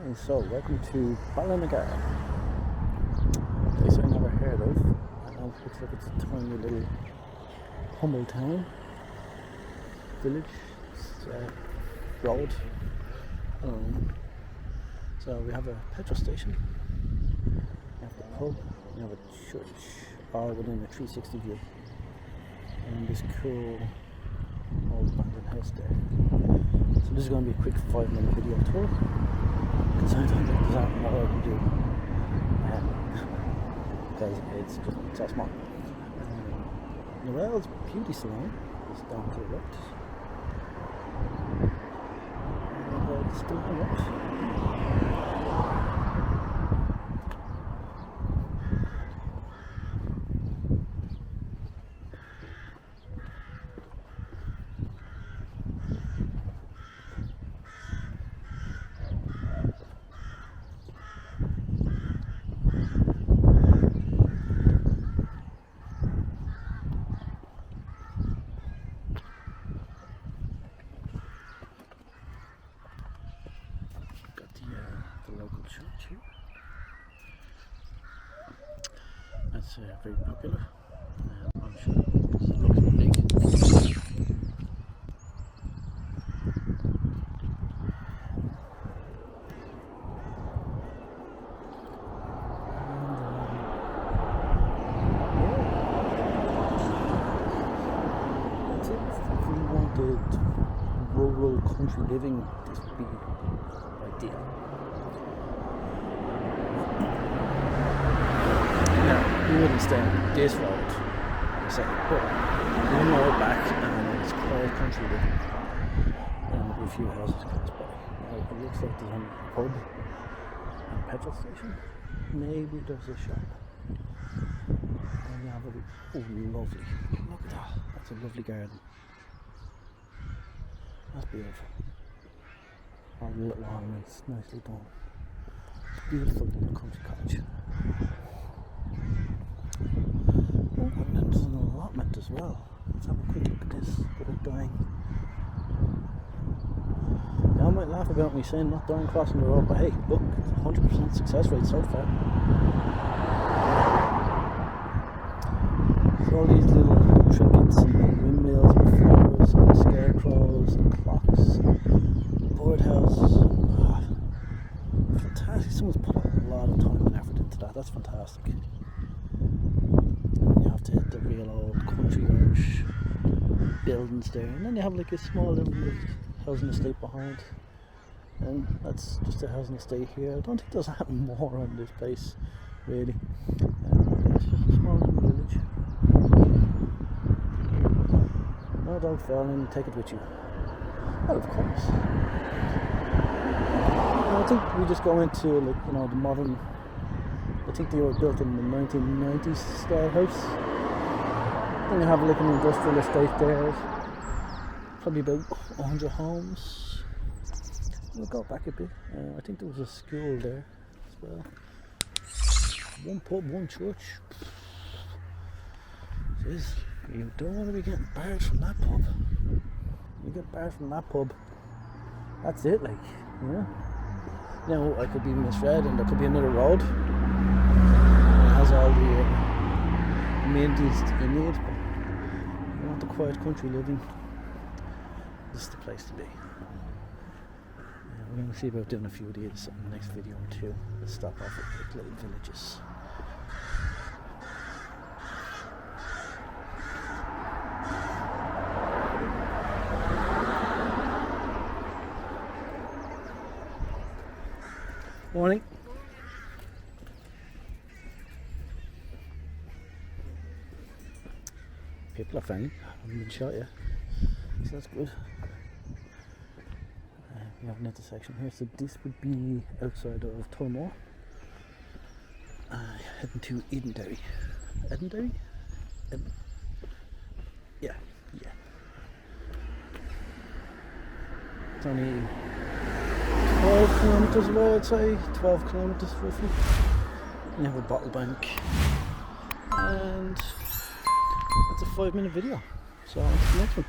And so, welcome to Ballinagar, a place I never heard of. I know it looks like it's a tiny little humble town, village, road. So we have a petrol station, we have the pub, we have a church, all within a 360 view, and this cool old abandoned house there. So this is going to be a quick 5-minute video tour, because I don't think there's that more I can do, because it's just so small. Noelle's Beauty Salon is down to the left. And it's still on the left. The local church here. That's very popular. I'm sure because it looks big. That's it. If we wanted rural country living, this would be ideal. You wouldn't stay on this road, I say, but one road back and it's quiet country living, and there'll be a few houses close by. Now, it looks like there's a pub and a petrol station. Maybe there's a shop. And you have lovely. Look at that. That's a lovely garden. That's beautiful. All the little ornaments, nicely done. Beautiful little country cottage. Oh, and then there's an allotment as well. Let's have a quick look at this without dying. Y'all might laugh about me saying not dying crossing the road, but hey, look, 100% success rate so far. There's all these little trinkets and windmills and flowers and scarecrows and clocks, birdhouses. Oh, fantastic. Someone's put a lot of time and effort into that. That's fantastic. To hit the real old country Irish buildings there, and then you have like a small little housing estate behind, and that's just a housing estate here. I don't think there's that more on this place really. It's just a small little village. No dog fell in, take it with you. Well, of course. I think we just go into, like, you know, the modern, I think they were built in the 1990s style house. Then you have like an industrial estate there, probably about 100 homes. We'll go back a bit. I think there was a school there as well. One pub, one church. Jeez, you don't want to be getting barred from that pub. You get barred from that pub, that's it, like, yeah. Now, I could be misread and there could be another road. It has all the amenities that you need, but if you want the quiet country living, this is the place to be. We're going to see about doing a few of these in the next video or two. Let's stop off at little villages. Morning. People are friendly. I haven't been shot yet, so that's good. We have an intersection here, so this would be outside of Tullamore. Heading to Edenderry. Edenderry? Yeah. It's only 12 kilometres away, I'd say. 12 kilometres roughly. You have a bottle bank. And that's a 5-minute video. So on to the next one.